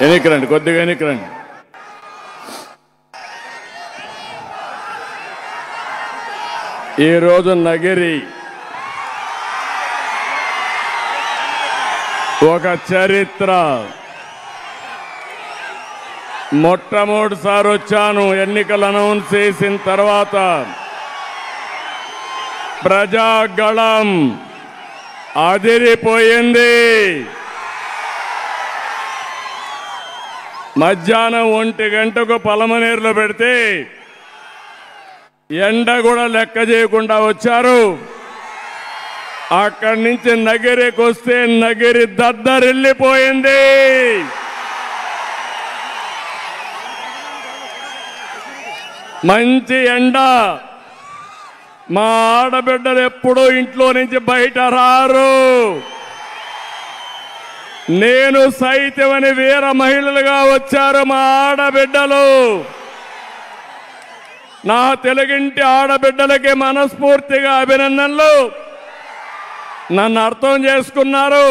ఎన్నికరండి, కొద్దిగా ఎన్నికరండి. ఈరోజు నగిరి ఒక చరిత్ర. మొట్టమొదటిసారి వచ్చాను ఎన్నికలు అనౌన్స్ చేసిన తర్వాత. ప్రజాగళం అదిరిపోయింది. మధ్యాహ్నం 1 గంటకు పలమనేరులో పెడితే ఎండ కూడా లెక్క చేయకుండా వచ్చారు. అక్కడి నుంచి నగిరికి వస్తే నగిరి దద్దరిల్లిపోయింది. మంచి ఎండ. మా ఆడబిడ్డలు ఎప్పుడూ ఇంట్లో నుంచి బయట రారు. నేను సైతమని వీర మహిళలుగా వచ్చారు మా ఆడబిడ్డలు. నా తెలుగింటి ఆడబిడ్డలకి మనస్ఫూర్తిగా అభినందనలు. నన్ను అర్థం చేసుకున్నారు.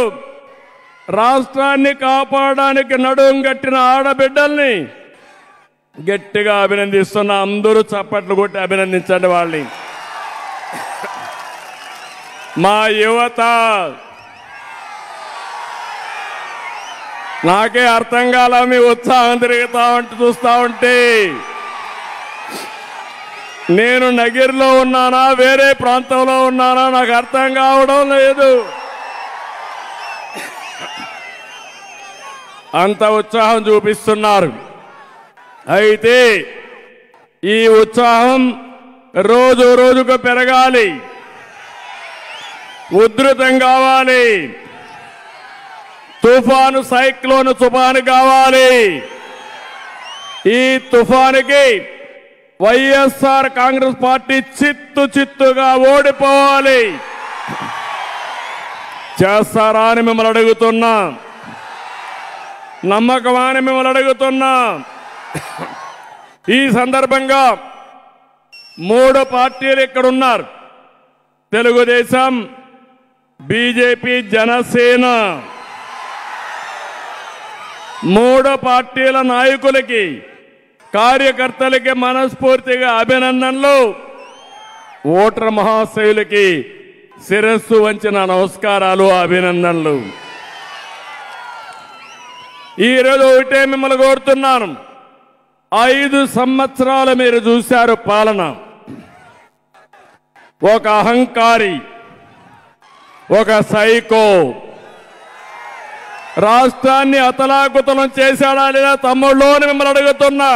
రాష్ట్రాన్ని కాపాడడానికి నడుం కట్టిన ఆడబిడ్డల్ని గట్టిగా అభినందిస్తున్నా. అందరూ చప్పట్లు కొట్టి అభినందించండి వాళ్ళని. మా యువత నాకే అర్థం కాల. మీ ఉత్సాహం తిరుగుతా ఉంటే చూస్తా ఉంటే నేను నగిరిలో ఉన్నానా వేరే ప్రాంతంలో ఉన్నానా నాకు అర్థం కావడం లేదు. అంత ఉత్సాహం చూపిస్తున్నారు. అయితే ఈ ఉత్సాహం రోజు రోజుకు పెరగాలి, ఉధృతం కావాలి. తుఫాను సైక్లోన్ తుఫాను కావాలి. ఈ తుఫానుకి వైఎస్ఆర్ కాంగ్రెస్ పార్టీ చిత్తుగా ఓడిపోవాలి. చేస్తారా అని మిమ్మల్ని అడుగుతున్నా. నమ్మకమా అని మిమ్మల్ని అడుగుతున్నా. ఈ సందర్భంగా 3 పార్టీలు ఇక్కడ ఉన్నారు. తెలుగుదేశం, బీజేపీ, జనసేన. 3 పార్టీల నాయకులకి, కార్యకర్తలకి మనస్ఫూర్తిగా అభినందనలు. ఓటర్ మహాశయులకి శిరస్సు వంచిన నమస్కారాలు, అభినందనలు. ఈరోజు ఒకటే మిమ్మల్ని కోరుతున్నాను. 5 సంవత్సరాలు మీరు చూశారు పాలన. ఒక అహంకారి, ఒక సైకో రాష్ట్రాన్ని అతలాకుతలం చేశాడా లేదా తమ్ముళ్ళు అని మిమ్మల్ని అడుగుతున్నా.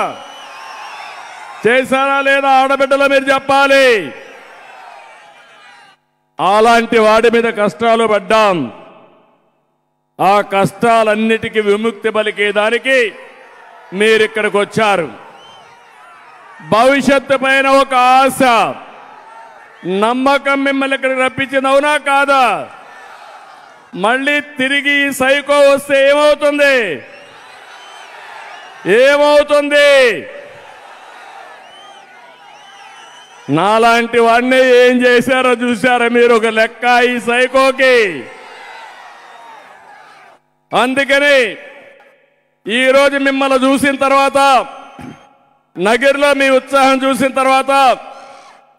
చేశారా లేదా ఆడబిడ్డలు మీరు చెప్పాలి. అలాంటి వాడి మీద కష్టాలు పడ్డాం. ఆ కష్టాలన్నిటికీ విముక్తి పలికేదానికి మీరు ఇక్కడికి వచ్చారు. భవిష్యత్తు పైన ఒక ఆశ, నమ్మకం మిమ్మల్ని ఇక్కడికి రప్పించింది. అవునా కాదా? మళ్ళీ తిరిగి ఈ సైకో వస్తే ఏమవుతుంది? ఏమవుతుంది? నాలాంటి వాడిని ఏం చేశారో చూశారా మీరు? ఒక లెక్క ఈ సైకోకి. అందుకని ఈరోజు మిమ్మల్ని చూసిన తర్వాత, నగిరిలో మీ ఉత్సాహం చూసిన తర్వాత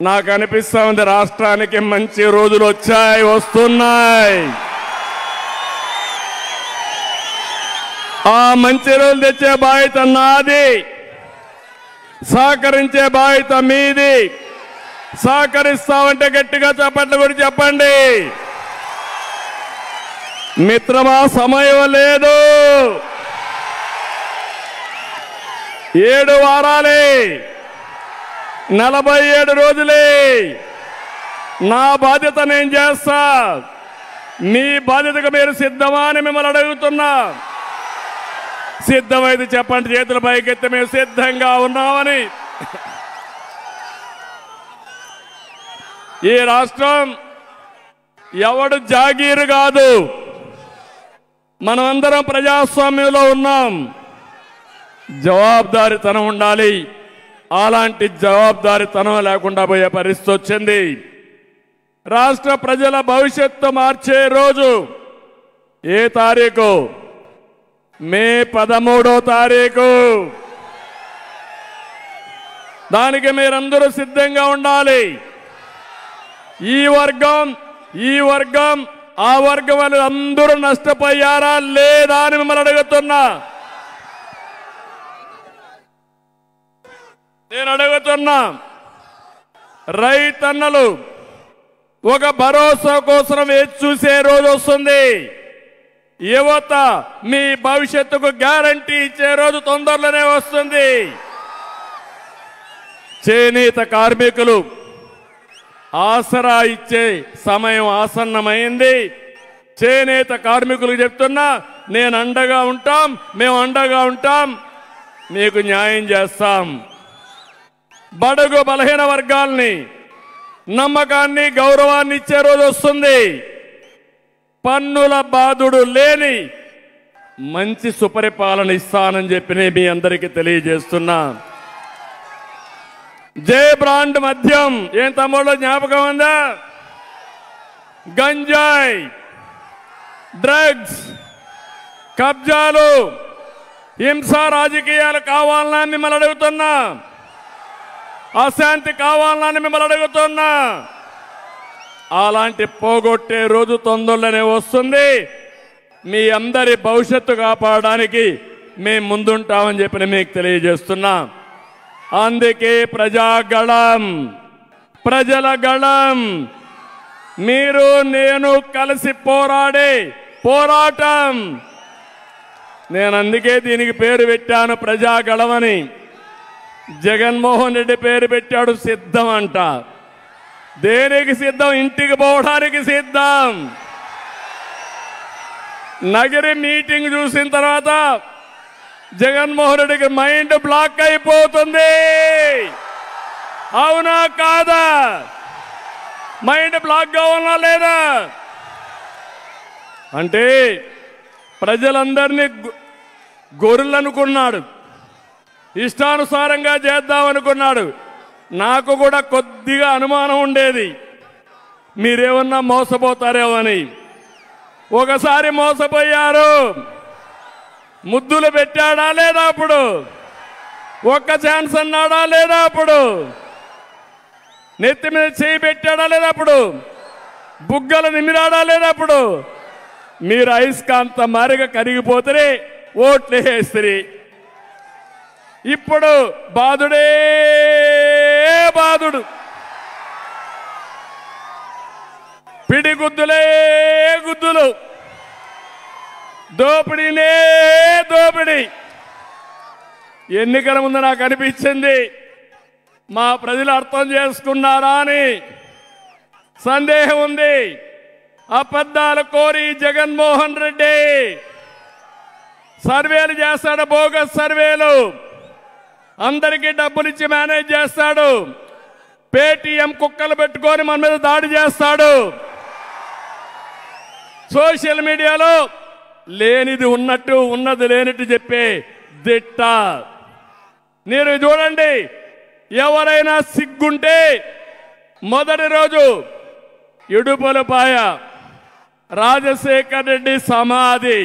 నాకు అనిపిస్తా ఉంది రాష్ట్రానికి మంచి రోజులు వచ్చాయి, వస్తున్నాయి. ఆ మంచి రోజులు తెచ్చే బాధ్యత నాది, సహకరించే బాధ్యత మీది. సహకరిస్తామంటే గట్టిగా చప్పట్లు కూడా చెప్పండి. మిత్రమా, సమయం లేదు. 7 వారాలే, 47 రోజులే. నా బాధ్యత నేను చేస్తా. మీ బాధ్యతకు మీరు సిద్ధమా అని మిమ్మల్ని అడుగుతున్నా. సిద్ధమైతే చెప్పండి, చేతుల పైకెత్తి మేము సిద్ధంగా ఉన్నామని. ఈ రాష్ట్రం ఎవడు జాగీరు కాదు. మనమందరం ప్రజాస్వామ్యంలో ఉన్నాం. జవాబుదారీతనం ఉండాలి. అలాంటి జవాబుదారీతనం లేకుండా పోయే పరిస్థితి వచ్చింది. రాష్ట్ర ప్రజల భవిష్యత్తు మార్చే రోజు ఏ తారీఖు? మే 13వ తారీఖు. దానికి మీరందరూ సిద్ధంగా ఉండాలి. ఈ వర్గం ఆ వర్గం వాళ్ళు అందరూ నష్టపోయారా లేదా అని మిమ్మల్ని అడుగుతున్నా. నేను అడుగుతున్నా, రైతన్నలు ఒక భరోసా కోసం వేచి చూసే రోజు వస్తుంది. యువత మీ భవిష్యత్తుకు గ్యారంటీ ఇచ్చే రోజు తొందరలోనే వస్తుంది. చేనేత కార్మికులు ఆసరా ఇచ్చే సమయం ఆసన్నమైంది. చేనేత కార్మికులకు చెప్తున్నా, నేను అండగా ఉంటాం, మేము అండగా ఉంటాం, మీకు న్యాయం చేస్తాం. బడుగు బలహీన వర్గాల్ని నమ్మకాన్ని గౌరవాన్ని ఇచ్చే రోజు వస్తుంది. పన్నుల బాధుడు లేని మంచి సుపరిపాలన ఇస్తానని చెప్పి మీ అందరికీ తెలియజేస్తున్నా. జే బ్రాండ్ మద్యం ఏం తమ్ముళ్ళు జ్ఞాపకం ఉందా? గంజాయి, డ్రగ్స్, కబ్జాలు, హింస రాజకీయాలు కావాలని మిమ్మల్ని అడుగుతున్నా. అశాంతి కావాలని మిమ్మల్ని అడుగుతున్నా. అలాంటి పోగొట్టే రోజు తొందరలోనే వస్తుంది. మీ అందరి భవిష్యత్తు కాపాడడానికి మేము ముందుంటామని చెప్పి మీకు తెలియజేస్తున్నా. అందుకే ప్రజాగళం, ప్రజల గళం, మీరు నేను కలిసి పోరాడే పోరాటం. నేను అందుకే దీనికి పేరు పెట్టాను ప్రజాగళం అని. జగన్మోహన్ రెడ్డి పేరు పెట్టాడు సిద్ధం అంట. దేనికి సిద్ధం? ఇంటికి పోవడానికి సిద్ధం. నగరి మీటింగ్ చూసిన తర్వాత జగన్మోహన్ రెడ్డికి మైండ్ బ్లాక్ అయిపోతుంది. అవునా కాదా? మైండ్ బ్లాక్ కావాలా లేదా? అంటే ప్రజలందరినీ గొర్రెలు అనుకున్నాడు, ఇష్టానుసారంగా చేద్దామనుకున్నాడు. నాకు కూడా కొద్దిగా అనుమానం ఉండేది, మీరేమన్నా మోసపోతారేమో అని. ఒకసారి మోసపోయారు. ముద్దులు పెట్టాడా లేదా? అప్పుడు ఒక్క ఛాన్స్ అన్నాడా లేదా? అప్పుడు నెత్తి మీద చేయి పెట్టాడా లేదా? అప్పుడు బుగ్గలు నిమిరాడా లేదా? అప్పుడు మీరు అయస్కాంత మారిగా కరిగిపోతే ఓట్లు వేస్తారు. ఇప్పుడు బాధుడే బాధుడు, పిడిగుద్దులే గుద్దులు, దోపిడీనే దోపిడీ. ఎన్నికల ముందు నాకు అనిపించింది, మా ప్రజలు అర్థం చేసుకున్నారా అని సందేహం ఉంది. అబద్ధాలు కోరి జగన్మోహన్ రెడ్డి సర్వేలు చేస్తాడు, బోగస్ సర్వేలు, అందరికీ డబ్బులు ఇచ్చి మేనేజ్ చేస్తాడు. పేటీఎం కుక్కలు పెట్టుకొని మన మీద దాడి చేస్తాడు. సోషల్ మీడియాలో లేనిది ఉన్నట్టు, ఉన్నది లేనట్టు చెప్పే దిట్ట. మీరు చూడండి, ఎవరైనా సిగ్గుంటే మొదటి రోజు ఇడుపులపాయ రాజశేఖర్ రెడ్డి సమాధి,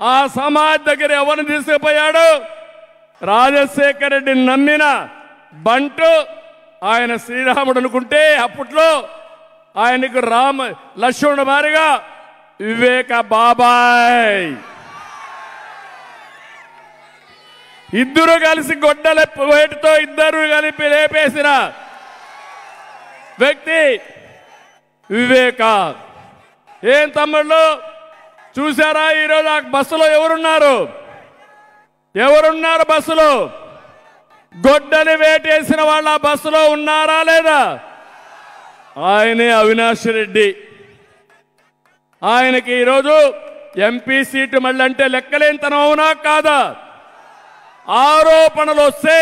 ఆ సమాధి దగ్గర ఎవరిని తీసుకుపోయాడు? రాజశేఖర్ రెడ్డిని నమ్మిన బంటు, ఆయన శ్రీరాముడు అనుకుంటే అప్పట్లో ఆయనకు లక్ష్మణుడు మారిగా వివేక బాబాయ్, ఇద్దరు కలిసి గొడ్డల వేటితో ఇద్దరు కలిపి లేపేసిన వ్యక్తి వివేక. ఏం తమ్ముళ్ళు చూసారా? ఈరోజు ఆ బస్సులో ఎవరున్నారు? ఎవరున్నారు బస్సులో? గొడ్డలి వేటేసిన వాళ్ళ బస్సులో ఉన్నారా లేదా? ఆయనే అవినాష్ రెడ్డి. ఆయనకి ఈరోజు ఎంపీ సీటు మళ్ళీ అంటే లెక్కలేనితనం అవునా కాదా? ఆరోపణలు వస్తే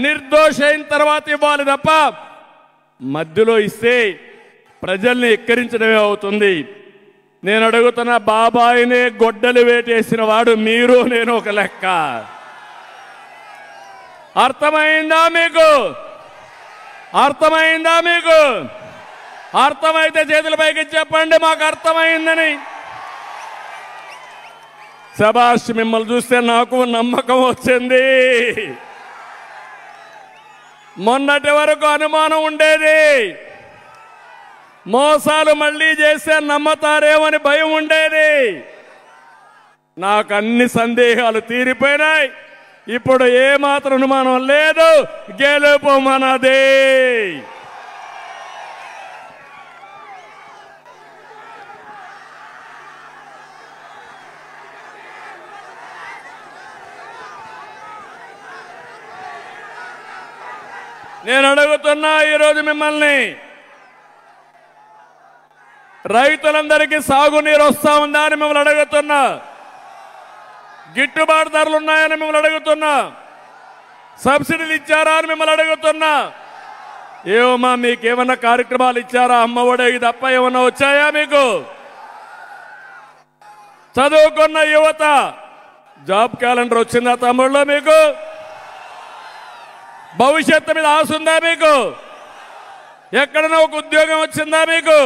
నిర్దోషైన తర్వాత ఇవ్వాలి తప్ప మధ్యలో ఇస్తే ప్రజల్ని ఎక్కిరించడమే అవుతుంది. నేను అడుగుతున్న, బాబాయినే గొడ్డలు వేటేసిన వాడు మీరు, నేను ఒక లెక్క. అర్థమైందా మీకు? అర్థమైందా మీకు? అర్థమైతే చేతుల పైకి చెప్పండి మాకు అర్థమైందని. శభాష్, మిమ్మల్ని చూస్తే నాకు నమ్మకం వచ్చింది. మొన్నటి వరకు అనుమానం ఉండేది, మోసాలు మళ్ళీ చేస్తే నమ్మతారేమని భయం ఉండేది. నాకు అన్ని సందేహాలు తీరిపోయినాయి. ఇప్పుడు ఏమాత్రం అనుమానం లేదు, గెలుపు మనదే. నేను అడుగుతున్నా ఈరోజు మిమ్మల్ని, రైతులందరికీ సాగునీరు వస్తా ఉందా అని మిమ్మల్ని అడుగుతున్నా, గిట్టుబాటు ధరలు ఉన్నాయని మిమ్మల్ని అడుగుతున్నా, సబ్సిడీలు ఇచ్చారా అని మిమ్మల్ని అడుగుతున్నా. ఏమమ్మా మీకేమన్నా కార్యక్రమాలు ఇచ్చారా? అమ్మఒడి తప్ప ఏమన్నా వచ్చాయా మీకు? చదువుకున్న యువత జాబ్ క్యాలెండర్ వచ్చిందా తమ్ముళ్ళు? మీకు భవిష్యత్తు మీద ఆశ ఉందా? మీకు ఎక్కడైనా ఒక ఉద్యోగం వచ్చిందా? మీకు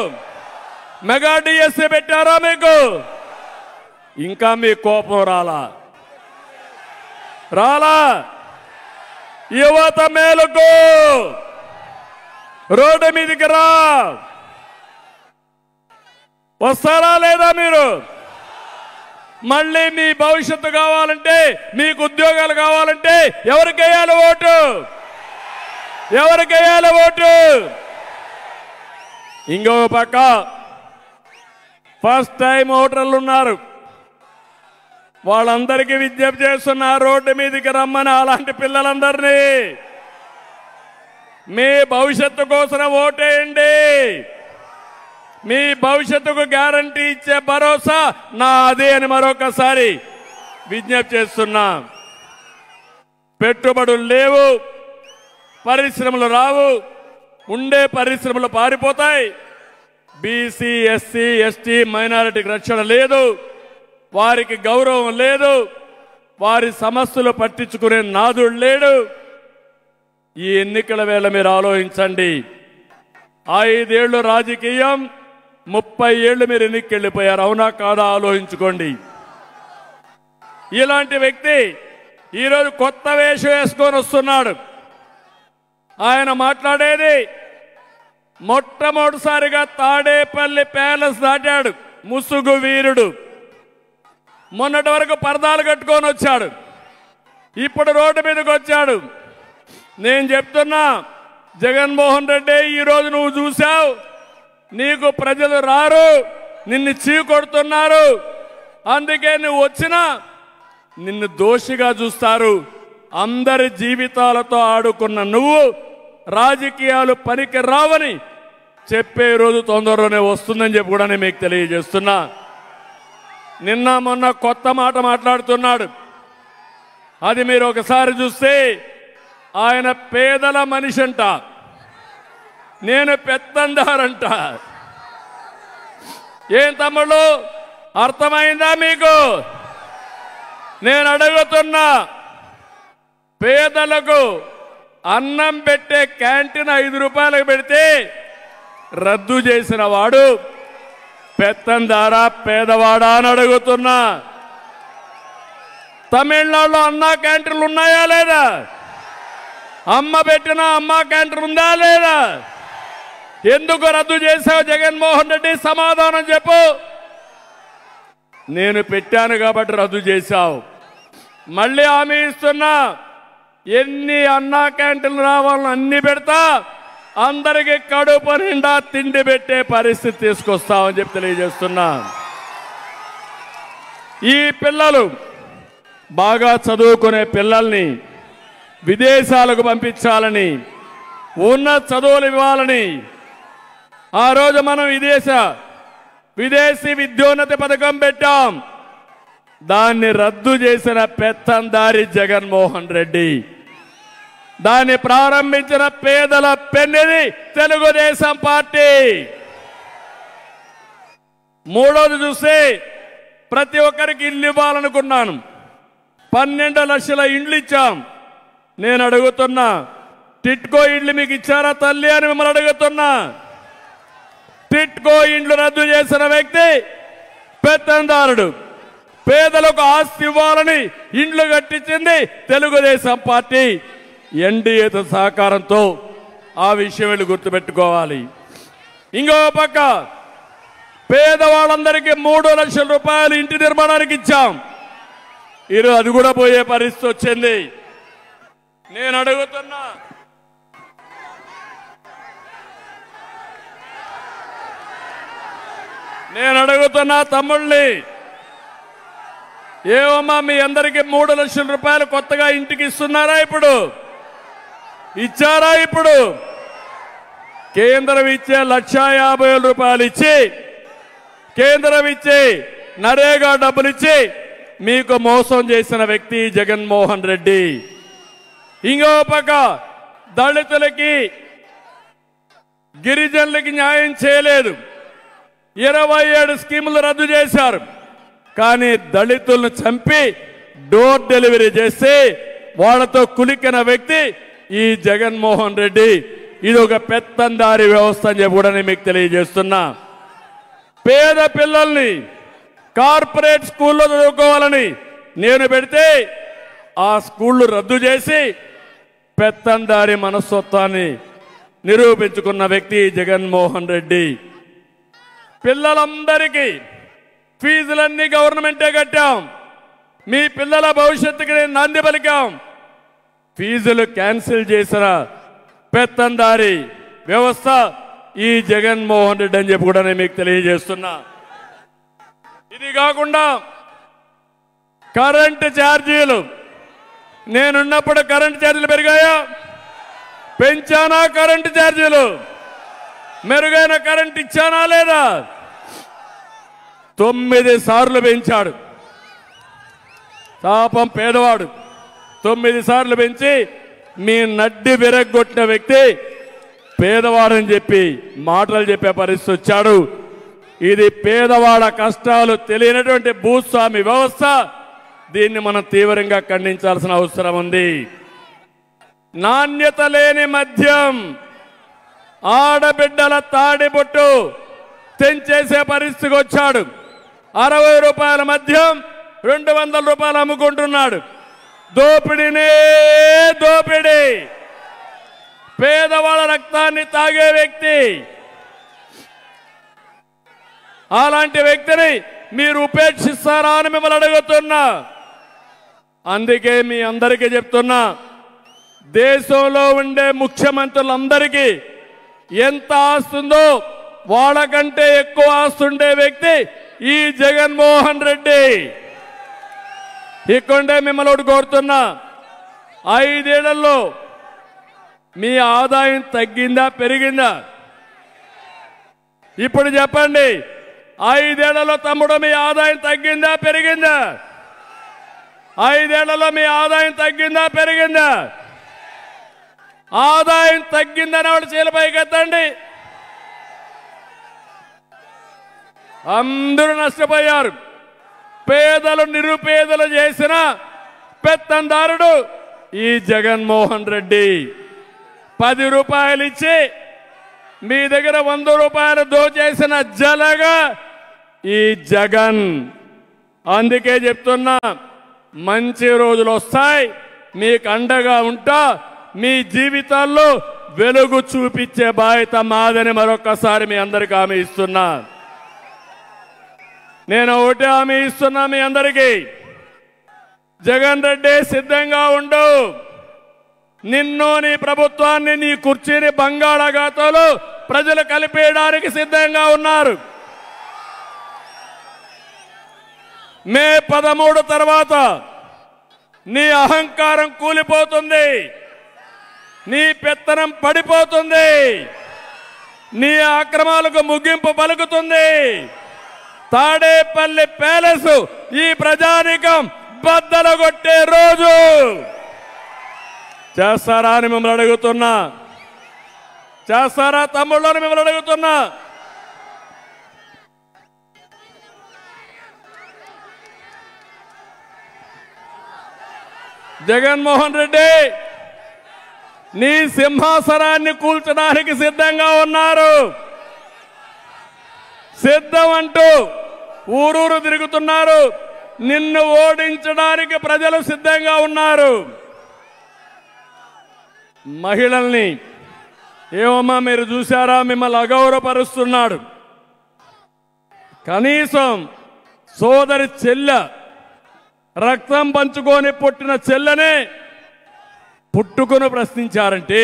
మెగా డిఎస్సీ పెట్టారా? మీకు ఇంకా మీ కోపం రాలా? యువత మేలుకు, రోడ్డు మీదకి రా. వస్తారా లేదా మీరు? మళ్ళీ మీ భవిష్యత్తు కావాలంటే, మీకు ఉద్యోగాలు కావాలంటే ఎవరికి వేయాలి ఓటు? ఎవరికి వేయాలి ఓటు? ఇంకో పక్క ఫస్ట్ టైం ఓటర్లు ఉన్నారు, వాళ్ళందరికీ విజ్ఞప్తి చేస్తున్నా, రోడ్డు మీదకి రమ్మని అలాంటి పిల్లలందరినీ. మీ భవిష్యత్తు కోసం ఓటేయండి. మీ భవిష్యత్తుకు గ్యారంటీ ఇచ్చే భరోసా నాదే అని మరొకసారి విజ్ఞప్తి చేస్తున్నా. పెట్టుబడులు లేవు, పరిశ్రమలు రావు, ఉండే పరిశ్రమలు పారిపోతాయి. బీసీ, ఎస్సీ, ఎస్టీ, మైనారిటీకి రక్షణ లేదు, వారికి గౌరవం లేదు, వారి సమస్యలు పట్టించుకునే నాదుడు లేడు. ఈ ఎన్నికల వేళ మీరు ఆలోచించండి. 5 ఏళ్లు రాజకీయం, 30 ఏళ్లు మీరు ఎన్నికెళ్ళిపోయారు, అవునా కాదా? ఆలోచించుకోండి. ఇలాంటి వ్యక్తి ఈరోజు కొత్త వేషం వేసుకొని వస్తున్నాడు. ఆయన మాట్లాడేది మొట్టమొదటిసారిగా తాడేపల్లి ప్యాలెస్ దాటాడు, ముసుగు వీరుడు. మొన్నటి వరకు పరదాలు కట్టుకొని వచ్చాడు, ఇప్పుడు రోడ్డు మీదకి వచ్చాడు. నేను చెప్తున్నా, జగన్మోహన్ రెడ్డి ఈరోజు నువ్వు చూసావు, నీకు ప్రజలు రారు, నిన్ను చీకొడుతున్నారు. అందుకే నువ్వు వచ్చినా నిన్ను దోషిగా చూస్తారు. అందరి జీవితాలతో ఆడుకున్న నువ్వు రాజకీయాలు పనికి రావని చెప్పే రోజు తొందరలోనే వస్తుందని చెప్పి కూడా నేను మీకు తెలియజేస్తున్నా. నిన్న మొన్న కొత్త మాట మాట్లాడుతున్నాడు. అది మీరు ఒకసారి చూస్తే ఆయన పేదల మనిషి అంట, నేను పెత్తందారంట. ఏం తమ్ముళ్ళు, అర్థమైందా మీకు? నేను అడుగుతున్నా, పేదలకు అన్నం పెట్టే క్యాంటీన్ 5 రూపాయలకు పెడితే రద్దు చేసిన వాడు పెత్తందారా పేదవాడా అని అడుగుతున్నా. తమిళనాడులో అన్నా క్యాంటీన్లు ఉన్నాయా లేదా? అమ్మ పెట్టిన అమ్మ క్యాంటీన్ ఉందా లేదా? ఎందుకు రద్దు చేశావు జగన్మోహన్ రెడ్డి? సమాధానం చెప్పు. నేను పెట్టాను కాబట్టి రద్దు చేశావు. మళ్ళీ హామీ ఇస్తున్నా, ఎన్ని అన్నా క్యాంటీన్లు రావాలని అన్ని పెడతా, అందరికీ కడుపు నిండా తిండి పెట్టే పరిస్థితి తీసుకొస్తామని చెప్పి తెలియజేస్తున్నా. ఈ పిల్లలు బాగా చదువుకునే పిల్లల్ని విదేశాలకు పంపించాలని, ఉన్నత చదువులు ఇవ్వాలని ఆ రోజు మనం విదేశీ విద్యోన్నతి పథకం పెట్టాం. దాన్ని రద్దు చేసిన పెత్తందారి జగన్మోహన్ రెడ్డి. దాన్ని ప్రారంభించిన పేదల పెన్నిది తెలుగుదేశం పార్టీ. మూడోది చూస్తే ప్రతి ఒక్కరికి ఇల్లు ఇవ్వాలనుకున్నాను. 12 లక్షల ఇండ్లు ఇచ్చాం. నేను అడుగుతున్నా, టిట్కో ఇండ్లు మీకు ఇచ్చారా తల్లి అని మిమ్మల్ని అడుగుతున్నా. టిట్కో ఇండ్లు రద్దు చేసిన వ్యక్తి పెత్తందారుడు. పేదలకు ఆస్తి ఇవ్వాలని ఇండ్లు కట్టించింది తెలుగుదేశం పార్టీ. ఎన్డీఏతో సహకారంతో ఆ విషయం వీళ్ళు గుర్తుపెట్టుకోవాలి. ఇంకో పక్క పేదవాళ్ళందరికీ 3 లక్షల రూపాయలు ఇంటి నిర్మాణానికి ఇచ్చాం. ఈరోజు అది కూడా పోయే పరిస్థితి వచ్చింది. నేను అడుగుతున్నా తమ్ముళ్ళని, ఏమమ్మా మీ అందరికీ 3 లక్షల రూపాయలు కొత్తగా ఇంటికి ఇస్తున్నారా? ఇప్పుడు ఇచ్చారా? ఇప్పుడు కేంద్రం ఇచ్చే 1,50,000 రూపాయలు ఇచ్చి, కేంద్రం ఇచ్చే నరేగా డబ్బులు ఇచ్చి మీకు మోసం చేసిన వ్యక్తి జగన్మోహన్ రెడ్డి. ఇంకో పక్క దళితులకి గిరిజనులకి న్యాయం చేయలేదు. 27 స్కీములు రద్దు చేశారు. కానీ దళితులను చంపి డోర్ డెలివరీ చేసి వాళ్ళతో కులికిన వ్యక్తి ఈ జగన్మోహన్ రెడ్డి. ఇది ఒక పెత్తందారి వ్యవస్థ అని చెప్పి కూడా నేను మీకు తెలియజేస్తున్నా. పేద పిల్లల్ని కార్పొరేట్ స్కూల్లో చదువుకోవాలని నేను పెడితే ఆ స్కూళ్లు రద్దు చేసి పెత్తందారి మనస్తత్వాన్ని నిరూపించుకున్న వ్యక్తి జగన్మోహన్ రెడ్డి. పిల్లలందరికీ ఫీజులన్నీ గవర్నమెంటే కట్టాం. మీ పిల్లల భవిష్యత్తుకి నాంది పలికాం. ఫీజులు క్యాన్సిల్ చేసిన పెత్తందారి వ్యవస్థ ఈ జగన్మోహన్ రెడ్డి అని చెప్పి కూడా నేను మీకు తెలియజేస్తున్నా. ఇది కాకుండా కరెంటు ఛార్జీలు, నేనున్నప్పుడు కరెంటు ఛార్జీలు పెరిగాయా? పెంచానా? కరెంటు ఛార్జీలు మెరుగైన కరెంటు ఇచ్చానా లేదా? 9 సార్లు పెంచాడు. పాపం పేదవాడు 9 సార్లు పెంచి మీ నడ్డి విరగొట్టిన వ్యక్తి పేదవాడని చెప్పి మాటలు చెప్పే పరిస్థితి వచ్చాడు. ఇది పేదవాడ కష్టాలు తెలియనటువంటి భూస్వామి వ్యవస్థ. దీన్ని మనం తీవ్రంగా ఖండించాల్సిన అవసరం ఉంది. నాణ్యత లేని మద్యం, ఆడబిడ్డల తాడిబొట్టు తెంచేసే పరిస్థితికి వచ్చాడు. 60 రూపాయల మద్యం 200 రూపాయలు అమ్ముకుంటున్నాడు. దోపిడీనే దోపిడీ. పేదవాళ్ళ రక్తాన్ని తాగే వ్యక్తి. అలాంటి వ్యక్తిని మీరు ఉపేక్షిస్తారా అని మిమ్మల్ని అడుగుతున్నా. అందుకే మీ అందరికీ చెప్తున్నా, దేశంలో ఉండే ముఖ్యమంత్రులందరికీ ఎంత ఆస్తుందో వాళ్ళకంటే ఎక్కువ ఆస్తుండే వ్యక్తి ఈ జగన్మోహన్ రెడ్డి. ఇక్కడే మిమ్మల్ని ఒకటి కోరుతున్నా, 5 ఏళ్లలో మీ ఆదాయం తగ్గిందా పెరిగిందా? ఇప్పుడు చెప్పండి. 5 ఏళ్లలో తమ్ముడు మీ ఆదాయం తగ్గిందా పెరిగిందా? 5 ఏళ్లలో మీ ఆదాయం తగ్గిందా పెరిగిందా? ఆదాయం తగ్గిందని వాడు చేలపైకి ఎత్తండి. అందరూ నష్టపోయారు. పేదలు నిరుపేదలు చేసిన పెత్తందారుడు ఈ జగన్మోహన్ రెడ్డి. 10 రూపాయలు ఇచ్చి మీ దగ్గర 100 రూపాయలు దోచేసిన జలగా ఈ జగన్. అందుకే చెప్తున్నా, మంచి రోజులు వస్తాయి, మీకు అండగా ఉంటా, మీ జీవితాల్లో వెలుగు చూపించే బాధ్యత మాదని మరొకసారి మీ అందరికీ హామీ ఇస్తున్నా. నేను ఒకటే హామీ ఇస్తున్నా మీ అందరికీ, జగన్ రెడ్డి సిద్ధంగా ఉండు. నిన్ను, నీ ప్రభుత్వాన్ని, నీ కుర్చీని బంగాళాఖాతంలో ప్రజలు కలిపేయడానికి సిద్ధంగా ఉన్నారు. మే 13 తర్వాత నీ అహంకారం కూలిపోతుంది, నీ పెత్తనం పడిపోతుంది, నీ అక్రమాలకు ముగింపు పలుకుతుంది. తాడేపల్లి ప్యాలెస్ ఈ ప్రజానీకం బద్దలగొట్టే రోజు. చేస్తారా అని మిమ్మల్ని అడుగుతున్నా. చేస్తారా తమ్ముళ్ళని మిమ్మల్ని అడుగుతున్నా. జగన్మోహన్ రెడ్డి నీ సింహాసనాన్ని కూల్చడానికి సిద్ధంగా ఉన్నారు. సిద్ధం అంటూ ఊరూరు తిరుగుతున్నారు. నిన్ను ఓడించడానికి ప్రజలు సిద్ధంగా ఉన్నారు. మహిళల్ని ఏమమ్మా మీరు చూశారా, మిమ్మల్ని అగౌరవపరుస్తున్నాడు. కనీసం సోదరి చెల్లె, రక్తం పంచుకొని పుట్టిన చెల్లెనే పుట్టుకుని ప్రశ్నించారంటే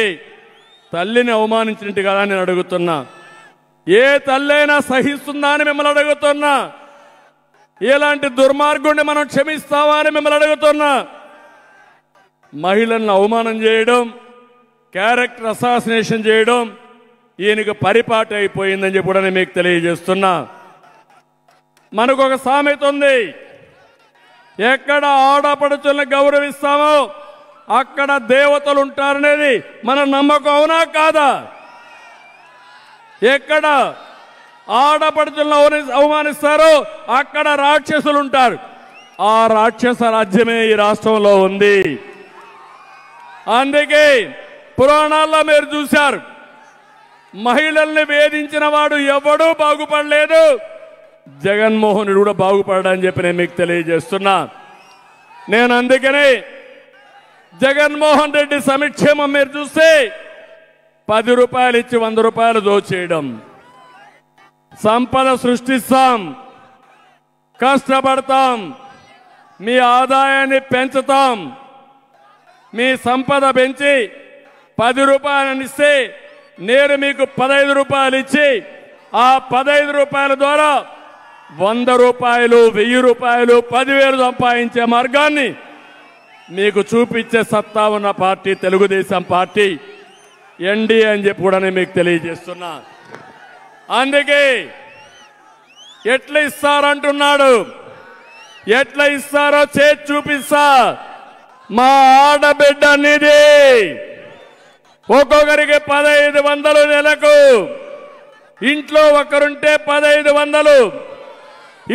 తల్లిని అవమానించినట్టు కదా నేను అడుగుతున్నా. ఏ తల్లైనా సహిస్తుందా అని మిమ్మల్ని అడుగుతున్నా. ఇలాంటి దుర్మార్గుడిని మనం క్షమిస్తావా అని మిమ్మల్ని అడుగుతున్నా. మహిళలను అవమానం చేయడం, క్యారెక్టర్ అసాసినేషన్ చేయడం ఈయనకు పరిపాటి అయిపోయిందని చెప్పి కూడా నేను మీకు తెలియజేస్తున్నా. మనకు ఒక సామెత ఉంది, ఎక్కడ ఆడపడుచులను గౌరవిస్తామో అక్కడ దేవతలు ఉంటారనేది మన నమ్మకం. అవునా కాదా? ఎక్కడ ఆడపడుచులను అవమానిస్తారో అక్కడ రాక్షసులు ఉంటారు. ఆ రాక్షస రాజ్యమే ఈ రాష్ట్రంలో ఉంది. అందుకే పురాణాల్లో మీరు చూశారు, మహిళల్ని వేధించిన వాడు ఎవడూ బాగుపడలేదు. జగన్మోహనుడు కూడా బాగుపడని చెప్పి నేను మీకు తెలియజేస్తున్నా. నేను అందుకనే జగన్మోహన్ రెడ్డి సంక్షేమం మీరు చూస్తే 10 రూపాయలు ఇచ్చి 100 రూపాయలు దోచేయడం, సంపద సృష్టిస్తాం, కష్టపడతాం, మీ ఆదాయాన్ని పెంచుతాం, మీ సంపద పెంచి 10 రూపాయలు ఇస్తే నేను మీకు 15 రూపాయలు ఇచ్చి ఆ 15 రూపాయల ద్వారా 100 రూపాయలు, 1000 రూపాయలు, 10,000 సంపాదించే మార్గాన్ని మీకు చూపించే సత్తా ఉన్న పార్టీ తెలుగుదేశం పార్టీ, ఎన్డీఏ అని చెప్పి కూడా నేను మీకు తెలియజేస్తున్నా. అందుకే ఎట్లా ఇస్తారంటున్నాడు, ఎట్లా ఇస్తారో చేసి చూపిస్తా. మా ఆడబిడ్డ నిధి ఒక్కొక్కరికి 1500 నెలకు, ఇంట్లో ఒకరుంటే 1500,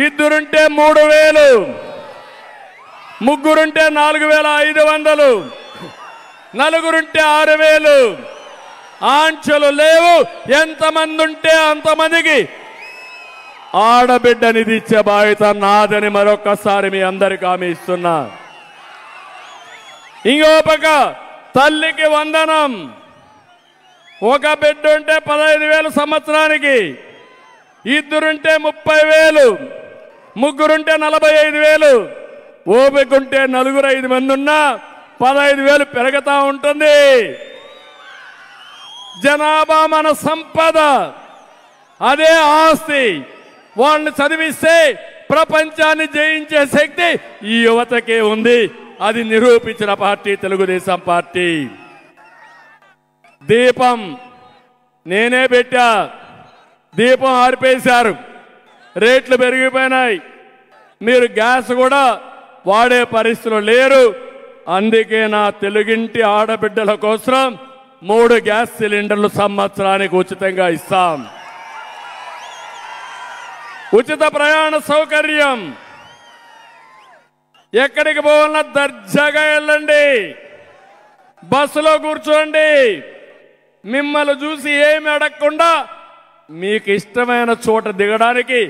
ఇద్దరుంటే 3000, ముగ్గురుంటే 4500, నలుగురుంటే 6000. ఆంక్షలు లేవు. ఎంతమంది ఉంటే అంతమందికి ఆడబిడ్డ నిధి ఇచ్చే బాధ్యత నాదని మరొక్కసారి మీ అందరికీ హామీ ఇస్తున్నా. ఇంకో పక్క తల్లికి వందనం. ఒక బిడ్డ ఉంటే 15,000 సంవత్సరానికి, ఇద్దరుంటే 30,000, ముగ్గురుంటే 45,000, ఓపికంటే 4-5 మంది ఉన్నా 15,000 పెరుగుతా ఉంటుంది. జనాభా మన సంపద, అదే ఆస్తి. వాళ్ళని చదివిస్తే ప్రపంచాన్ని జయించే శక్తి ఈ యువతకే ఉంది. అది నిరూపించిన పార్టీ తెలుగుదేశం పార్టీ. దీపం నేనే పెట్టా, దీపం ఆర్పేశారు, రేట్లు పెరిగిపోయినాయి. మీరు గ్యాస్ కూడా వాడే పరిస్థితులు లేరు. అందుకే నా తెలుగింటి ఆడబిడ్డల కోసం 3 గ్యాస్ సిలిండర్లు సంవత్సరానికి ఉచితంగా ఇస్తాం. ఉచిత ప్రయాణ సౌకర్యం. ఎక్కడికి పోవాలన్నా దర్జాగా వెళ్ళండి, బస్సులో కూర్చోండి. మిమ్మల్ని చూసి ఏమి అడగకుండా మీకు ఇష్టమైన చోట దిగడానికి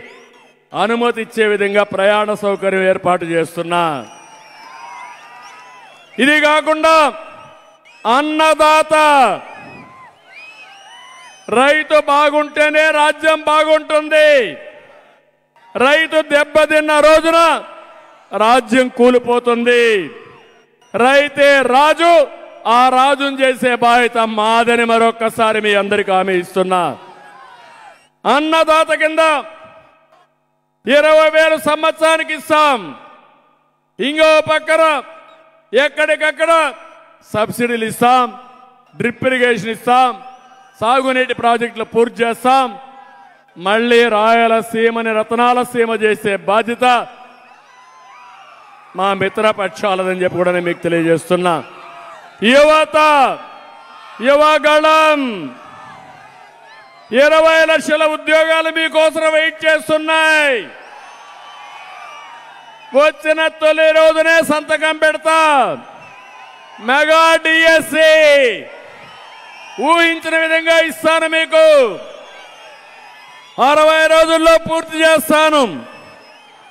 అనుమతి ఇచ్చే విధంగా ప్రయాణ సౌకర్యం ఏర్పాటు చేస్తున్నా. ఇది కాకుండా అన్నదాత, రైతు బాగుంటేనే రాజ్యం బాగుంటుంది. రైతు దెబ్బతిన్న రోజున రాజ్యం కూలిపోతుంది. రైతే రాజు, ఆ రాజును చేసే బాధ్యత మాదని మరొక్కసారి మీ అందరికీ హామీ ఇస్తున్నా. అన్నదాత కింద 20,000 సంవత్సరానికి ఇస్తాం. ఇంకో పక్కన ఎక్కడికక్కడ సబ్సిడీలు ఇస్తాం, డ్రిప్ ఇరిగేషన్ ఇస్తాం, సాగునీటి ప్రాజెక్టులు పూర్తి చేస్తాం. మళ్ళీ రాయలసీమని రతనాల సీమ చేసే బాధ్యత మా మిత్రపక్షాలదని చెప్పి కూడా నేను మీకు తెలియజేస్తున్నా. యువత, యువగళం, 20 లక్షల ఉద్యోగాలు మీకోసం వెయిట్ చేస్తున్నాయి. వచ్చిన తొలి రోజునే సంతకం పెడతా. మెగా డిఎస్సి ఊహించిన విధంగా ఇస్తాను. మీకు 60 రోజుల్లో పూర్తి చేస్తాను.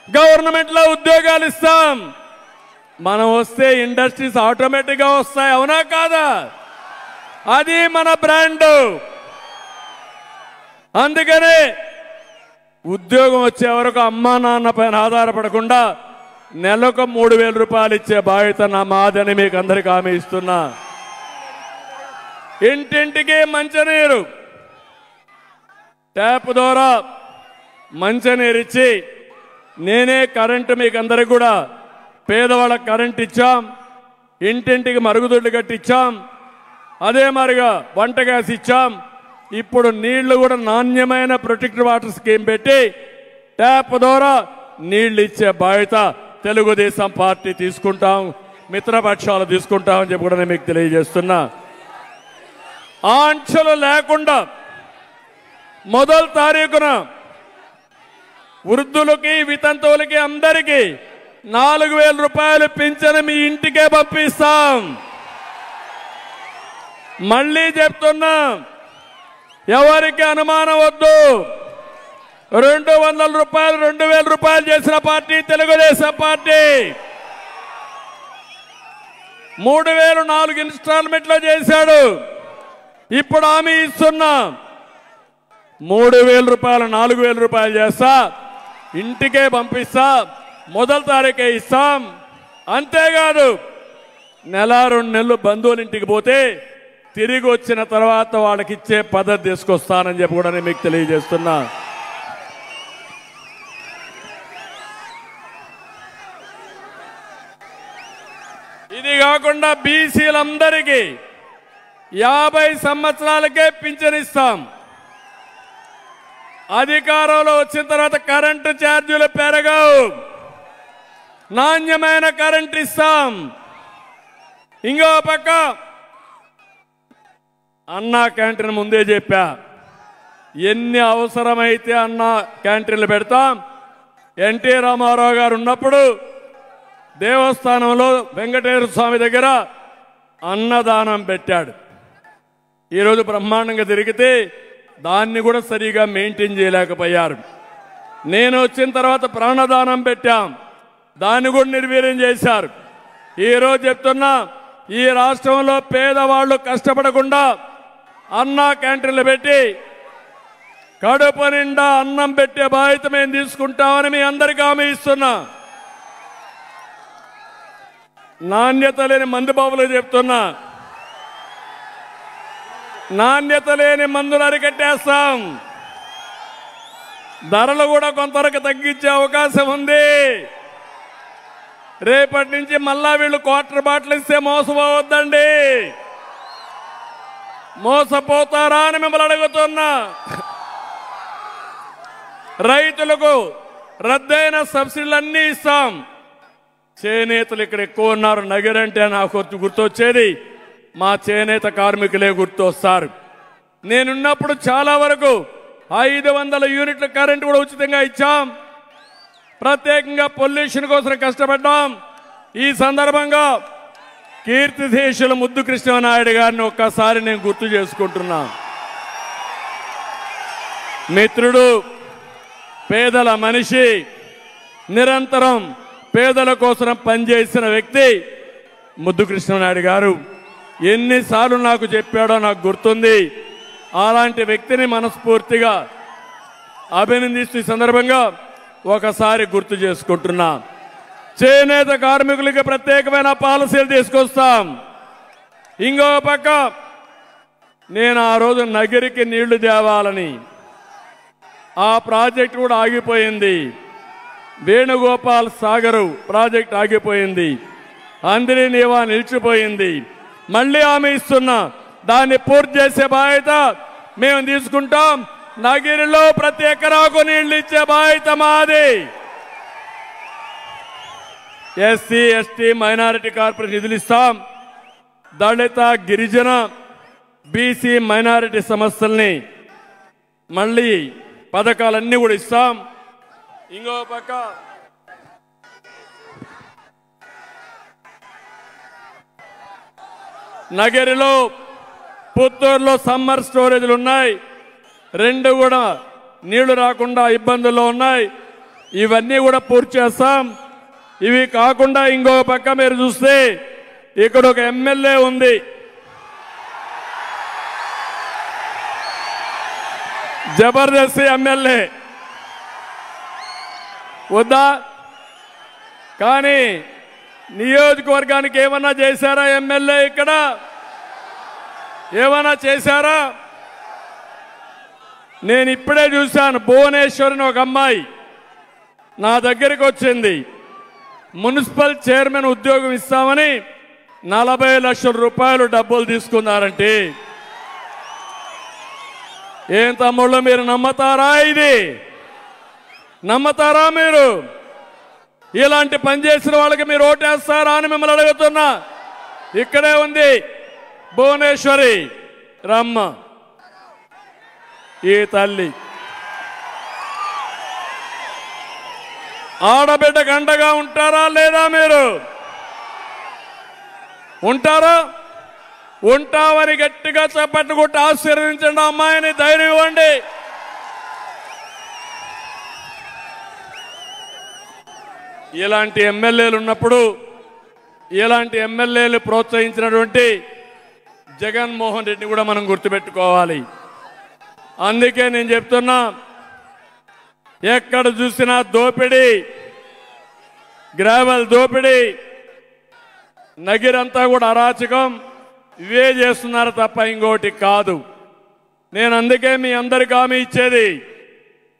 గవర్నమెంట్లో ఉద్యోగాలు ఇస్తాం. మనం వస్తే ఇండస్ట్రీస్ ఆటోమేటిక్గా వస్తాయి. అవునా కాదా? అది మన బ్రాండ్. అందుకనే ఉద్యోగం వచ్చే వరకు అమ్మా నాన్న పైన ఆధారపడకుండా నెలకు 3,000 రూపాయలు ఇచ్చే బాధ్యత నా మాదని మీకు అందరికీ హామీ ఇస్తున్నా. ఇంటింటికి మంచినీరు ట్యాప్ ద్వారా మంచినీరు ఇచ్చి నేనే కరెంటు మీకు అందరికి కూడా పేదవాళ్ళకి కరెంట్ ఇచ్చాం. ఇంటింటికి మరుగుదొడ్లు కట్టించాం. అదే మరిగా వంట గ్యాస్ ఇచ్చాం. ఇప్పుడు నీళ్లు కూడా నాణ్యమైన ప్రొటెక్టెడ్ వాటర్ స్కీమ్ పెట్టి ట్యాప్ ద్వారా నీళ్లు ఇచ్చే బాధ్యత తెలుగుదేశం పార్టీ తీసుకుంటాం. మిత్రపక్షాలు తీసుకుంటామని చెప్పి కూడా నేను మీకు తెలియజేస్తున్నా. ఆంక్షలు లేకుండా మొదటి తారీఖున వృద్ధులకి వితంతువులకి అందరికీ 4,000 రూపాయలు పింఛను మీ ఇంటికే పంపిస్తాం. మళ్ళీ చెప్తున్నా, ఎవరికి అనుమానం వద్దు. 200 రూపాయలు 2,000 రూపాయలు చేసిన పార్టీ తెలుగుదేశం పార్టీ. 3,000 4 ఇన్స్టాల్మెంట్లో చేశాడు. ఇప్పుడు హామీ ఇస్తున్నా, 3,000 రూపాయలు 4,000 రూపాయలు చేస్తా, ఇంటికే పంపిస్తా, మొదటి తారీఖే ఇస్తాం. అంతేకాదు నెల 2 నెలలు బంధువుల ఇంటికి పోతే తిరిగి వచ్చిన తర్వాత వాళ్ళకి ఇచ్చే పద్ధతి తీసుకొస్తానని చెప్పి కూడా నేను మీకు తెలియజేస్తున్నా. ఇది కాకుండా బీసీలందరికీ 50 సంవత్సరాలకే పింఛన్ ఇస్తాం. అధికారంలో వచ్చిన తర్వాత కరెంటు ఛార్జీలు పెరగవు. నాణ్యమైన కరెంటు ఇస్తాం. ఇంకో పక్క అన్నా క్యాంటీన్ ముందే చెప్పా, ఎన్ని అవసరమైతే అన్నా క్యాంటీన్లు పెడతాం. ఎన్టీ రామారావు గారు ఉన్నప్పుడు దేవస్థానంలో వెంకటేశ్వర స్వామి దగ్గర అన్నదానం పెట్టాడు. ఈరోజు బ్రహ్మాండంగా తిరిగితే దాన్ని కూడా సరిగా మెయింటైన్ చేయలేకపోయారు. నేను వచ్చిన తర్వాత ప్రాణదానం పెట్టాం, దాన్ని కూడా నిర్వీర్యం చేశారు. ఈరోజు చెప్తున్నా, ఈ రాష్ట్రంలో పేదవాళ్ళు కష్టపడకుండా అన్నా క్యాంటీన్లు పెట్టి కడుపు నిండా అన్నం పెట్టే బాధ్యత మేము తీసుకుంటామని మీ అందరికీ హామీ ఇస్తున్నా. నాణ్యత లేని మందు బాబులు చెప్తున్నా, నాణ్యత లేని మందులు అరికట్టేస్తాం. ధరలు కూడా కొంతవరకు తగ్గించే అవకాశం ఉంది. రేపటి నుంచి మళ్ళా వీళ్ళు క్వార్టర్ బాటిల్ ఇస్తే మోసపోవద్దండి. మోసపోతారా అని మిమ్మల్ని అడుగుతున్నా. రైతులకు రద్దయిన సబ్సిడీలన్నీ ఇస్తాం. చేనేతలు ఇక్కడ ఎక్కువ ఉన్నారు. నగరంటే నాకు గుర్తొచ్చేది మా చేనేత కార్మికులే గుర్తొస్తారు. నేనున్నప్పుడు చాలా వరకు 500 యూనిట్ల కరెంటు కూడా ఉచితంగా ఇచ్చాం. ప్రత్యేకంగా పొల్యూషన్ కోసం కష్టపడ్డాం. ఈ సందర్భంగా కీర్తిశేషులు ముద్దు కృష్ణనాయుడు గారిని ఒక్కసారి నేను గుర్తు చేసుకుంటున్నా. మిత్రుడు, పేదల మనిషి, నిరంతరం పేదల కోసం పనిచేసిన వ్యక్తి ముద్దు కృష్ణనాయుడు గారు. ఎన్నిసార్లు నాకు చెప్పాడో నాకు గుర్తుంది. అలాంటి వ్యక్తిని మనస్ఫూర్తిగా అభినందిస్తూ ఈ సందర్భంగా ఒకసారి గుర్తు చేసుకుంటున్నా. చేనేత కార్మికులకి ప్రత్యేకమైన పాలసీలు తీసుకొస్తాం. ఇంకో పక్క నేను ఆ రోజు నగిరికి నీళ్లు తేవాలని ఆ ప్రాజెక్ట్ కూడా ఆగిపోయింది. వేణుగోపాల్ సాగరు ప్రాజెక్ట్ ఆగిపోయింది. అందరి నీవా నిలిచిపోయింది. మళ్ళీ హామీ ఇస్తున్నా, దాన్ని పూర్తి చేసే బాధ్యత మేము తీసుకుంటాం. నగిరిలో ప్రతి ఎకరాకు నీళ్లు ఇచ్చే బాధ్యత మాది. ఎస్సీ ఎస్టీ మైనారిటీ కార్పొరేషన్ నిధులు ఇస్తాం. దళిత గిరిజన బీసీ మైనారిటీ సమస్యల్ని మళ్ళీ పథకాలన్నీ కూడా ఇస్తాం. ఇంకో పక్క నగరిలో పుత్తూరులో సమ్మర్ స్టోరేజ్లు ఉన్నాయి, 2 కూడా నీళ్లు రాకుండా ఇబ్బందుల్లో ఉన్నాయి. ఇవన్నీ కూడా పూర్తి చేస్తాం. ఇవి కాకుండా ఇంకో పక్క మీరు చూస్తే ఇక్కడ ఒక ఎమ్మెల్యే ఉంది, జబర్దస్త్ ఎమ్మెల్యే వద్దా? కానీ నియోజకవర్గానికి ఏమన్నా చేశారా ఎమ్మెల్యే? ఇక్కడ ఏమన్నా చేశారా? నేను ఇప్పుడే చూశాను, భువనేశ్వరిని ఒక అమ్మాయి నా దగ్గరికి వచ్చింది. మున్సిపల్ చైర్మన్ ఉద్యోగం ఇస్తామని 40 లక్షల రూపాయలు డబ్బులు తీసుకున్నారంటే ఏం తమ్ముళ్ళు, మీరు నమ్మతారా? ఇది నమ్మతారా? మీరు ఇలాంటి పని చేసిన వాళ్ళకి మీరు ఓటేస్తారా అని మిమ్మల్ని అడుగుతున్నా. ఇక్కడే ఉంది భువనేశ్వరి రమ్మ, ఈ తల్లి ఆడబిడ్డ గంటగా ఉంటారా లేదా? మీరు ఉంటారా? ఉంటామని గట్టిగా చప్పట్లు కొట్టి ఆశీర్వదించండి అమ్మాయిని, ధైర్యం ఇవ్వండి. ఇలాంటి ఎమ్మెల్యేలు ఉన్నప్పుడు, ఇలాంటి ఎమ్మెల్యేలు ప్రోత్సహించినటువంటి జగన్మోహన్ రెడ్డిని కూడా మనం గుర్తుపెట్టుకోవాలి. అందుకే నేను చెప్తున్నా, ఎక్కడ చూసినా దోపిడీ, గ్రావెల్ దోపిడీ, నగిరంతా కూడా అరాచకం, ఇవే చేస్తున్నారు తప్ప ఇంకోటి కాదు. నేను అందుకే మీ అందరికీ హామీ ఇచ్చేది,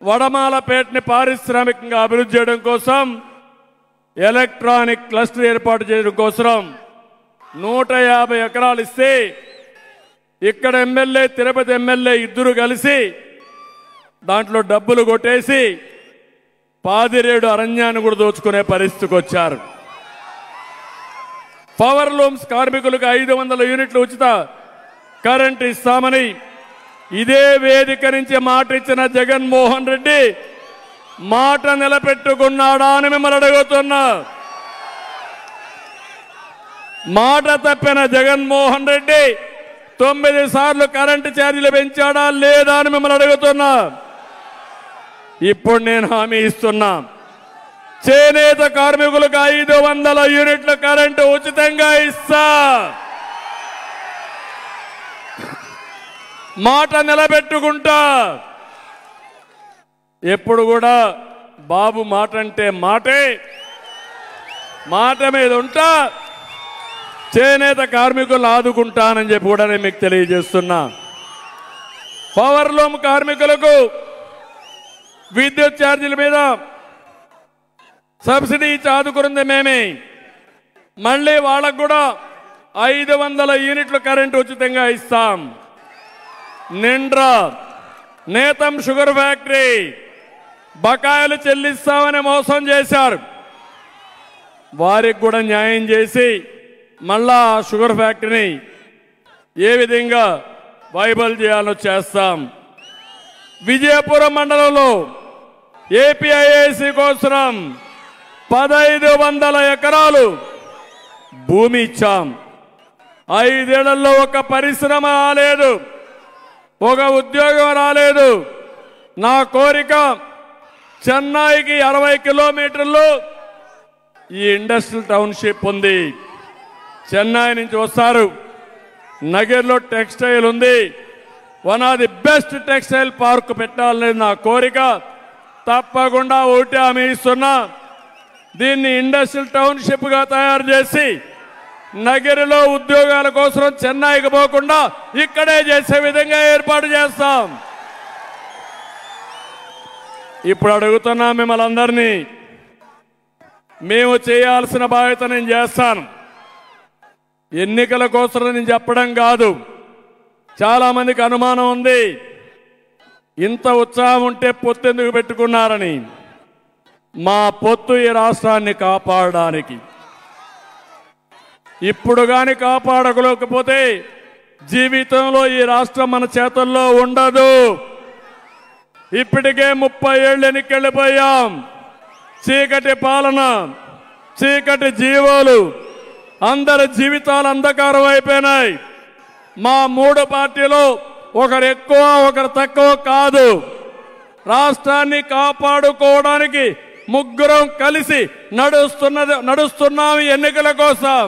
వడమాలపేటని పారిశ్రామికంగా అభివృద్ధి చేయడం కోసం, ఎలక్ట్రానిక్ క్లస్టర్ ఏర్పాటు చేయడం కోసం 150 ఎకరాలు ఇస్తే, ఇక్కడ ఎమ్మెల్యే తిరుపతి ఎమ్మెల్యే ఇద్దరు కలిసి దాంట్లో డబ్బులు కొట్టేసి పాదిరేడు అరణ్యాన్ని కూడా దోచుకునే పరిస్థితికి వచ్చారు. పవర్ లూమ్స్ కార్మికులకు 500 యూనిట్లు ఉచిత కరెంట్ ఇస్తామని ఇదే వేదిక నుంచి మాట ఇచ్చిన జగన్మోహన్ రెడ్డి మాట నిలబెట్టుకున్నాడా అని మిమ్మల్ని అడుగుతున్నా. మాట తప్పిన జగన్మోహన్ రెడ్డి 9 సార్లు కరెంటు ఛార్జీలు పెంచాడా లేదా అని మిమ్మల్ని అడుగుతున్నా. ఇప్పుడు నేను హామీ ఇస్తున్నా, చేనేత కార్మికులకు 500 యూనిట్ల కరెంటు ఉచితంగా ఇస్తా. మాట నిలబెట్టుకుంటా. ఎప్పుడు కూడా బాబు మాట అంటే మాటే, మాట మీద ఉంటా. చేనేత కార్మికులు ఆదుకుంటానని చెప్పి కూడా నేను మీకు తెలియజేస్తున్నా. పవర్ లూమ్ కార్మికులకు విద్యుత్ ఛార్జీల మీద సబ్సిడీ ఇచ్చి ఆదుకున్నది మేమే. మళ్ళీ వాళ్ళకు కూడా 500 యూనిట్ల కరెంటు ఉచితంగా ఇస్తాం. నిండ్రా నేతం షుగర్ ఫ్యాక్టరీ బకాయిలు చెల్లిస్తామని మోసం చేశారు. వారికి కూడా న్యాయం చేసి మళ్ళా షుగర్ ఫ్యాక్టరీని ఏ విధంగా వైబల్ చేయాలో చేస్తాం. విజయపురం మండలంలో ఏపీఐఐసి కోసం 1500 ఎకరాలు భూమి ఇచ్చాం. 5 ఏళ్లలో ఒక పరిశ్రమ రాలేదు, ఒక ఉద్యోగం రాలేదు. నా కోరిక, చెన్నైకి 60 కిలోమీటర్లు ఈ ఇండస్ట్రియల్ టౌన్షిప్ ఉంది. చెన్నై నుంచి వస్తారు, నగర్లో టెక్స్టైల్ ఉంది, one of the best textile park పెట్టాలనేది నా కోరిక. తప్పకుండా ఒకటి హామీ ఇస్తున్నా, దీన్ని ఇండస్ట్రియల్ టౌన్షిప్ గా తయారు చేసి నగరిలో ఉద్యోగాల కోసం చెన్నైకి పోకుండా ఇక్కడే చేసే విధంగా ఏర్పాటు చేస్తాం. ఇప్పుడు అడుగుతున్నా మిమ్మల్ని అందరినీ, మేము చేయాల్సిన బాధ్యత నేను చేస్తాను. ఎన్నికల కోసం నేను చెప్పడం కాదు. చాలా మందికి అనుమానం ఉంది, ఇంత ఉత్సాహం ఉంటే పొత్తు ఎందుకు పెట్టుకున్నారని. మా పొత్తు ఈ రాష్ట్రాన్ని కాపాడడానికి. ఇప్పుడు కానీ కాపాడలేకపోతే జీవితంలో ఈ రాష్ట్రం మన చేతుల్లో ఉండదు. ఇప్పటికే 30 ఏళ్ళు ఎన్నికెళ్ళిపోయాం. చీకటి పాలన, చీకటి జీవాలు, అందరి జీవితాలు అంధకారం అయిపోయినాయి. మా మూడు పార్టీలు ఒకరు ఎక్కువ ఒకరు తక్కువ కాదు. రాష్ట్రాన్ని కాపాడుకోవడానికి ముగ్గురం కలిసి నడుస్తున్నాం ఎన్నికల కోసం.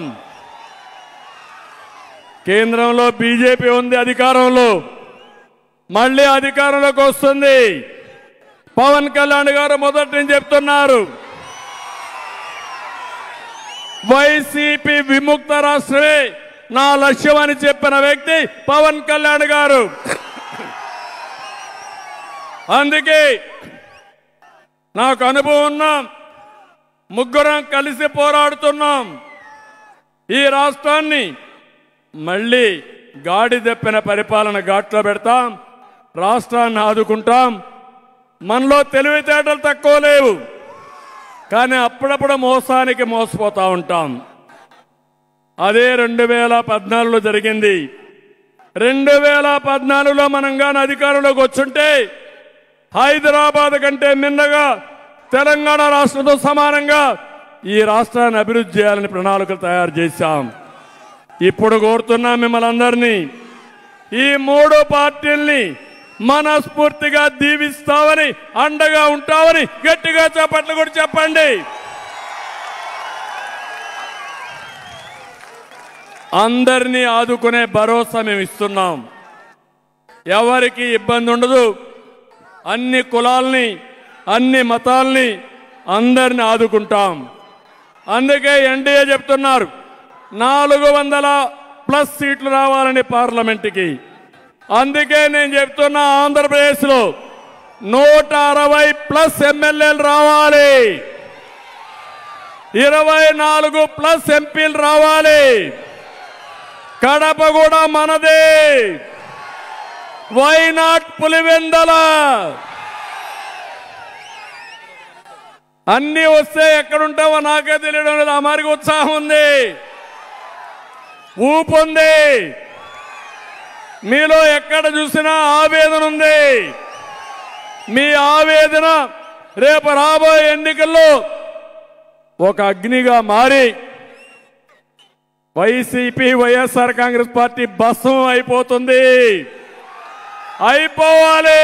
కేంద్రంలో బీజేపీ ఉంది అధికారంలో, మళ్ళీ అధికారంలోకి వస్తుంది. పవన్ కళ్యాణ్ గారు మొదటి నుంచి చెప్తున్నారు, వైసీపీ విముక్త రాష్ట్రమే నా లక్ష్యం అని చెప్పిన వ్యక్తి పవన్ కళ్యాణ్ గారు. అందుకే నాకు అనుభవం ఉన్నాం, ముగ్గురం కలిసి పోరాడుతున్నాం. ఈ రాష్ట్రాన్ని మళ్ళీ గాడి తెప్పిన పరిపాలన ఘాట్లో పెడతాం, రాష్ట్రాన్ని ఆదుకుంటాం. మనలో తెలివితేటలు తక్కువ లేవు, కానీ అప్పుడప్పుడు మోసానికి మోసపోతూ ఉంటాం. అదే 2014లో జరిగింది. 2014లో మనం కానీ అధికారంలోకి వచ్చుంటే హైదరాబాద్ కంటే మిన్నగా తెలంగాణ రాష్ట్రంతో సమానంగా ఈ రాష్ట్రాన్ని అభివృద్ధి చేయాలని ప్రణాళికలు తయారు చేశాం. ఇప్పుడు కోరుతున్నాం మిమ్మల్ని అందరినీ, ఈ మూడు పార్టీల్ని మనస్ఫూర్తిగా దీవిస్తామని, అండగా ఉంటామని గట్టిగా చప్పట్లు కూడా చెప్పండి. అందరినీ ఆదుకునే భరోసా మేము ఇస్తున్నాం. ఎవరికి ఇబ్బంది ఉండదు. అన్ని కులాల్ని, అన్ని మతాల్ని, అందరిని ఆదుకుంటాం. అందుకే ఎన్డీఏ చెప్తున్నారు 400+ సీట్లు రావాలని పార్లమెంటుకి. అందుకే నేను చెప్తున్నా, ఆంధ్రప్రదేశ్లో 160+ ఎమ్మెల్యేలు రావాలి, 24+ ఎంపీలు రావాలి. కడప కూడా మనదే. Why not Pulivendula? అన్నీ వస్తే ఎక్కడుంటావో నాకే తెలియడం లేదు. ఆ మారికి ఉత్సాహం ఉంది, ఊపు ఉంది. మీలో ఎక్కడ చూసినా ఆవేదన ఉంది. మీ ఆవేదన రేపు రాబోయే ఎన్నికల్లో ఒక అగ్నిగా మారి వైసీపీ వైఎస్ఆర్ కాంగ్రెస్ పార్టీ భస్మం అయిపోతుంది. అయిపోవాలి.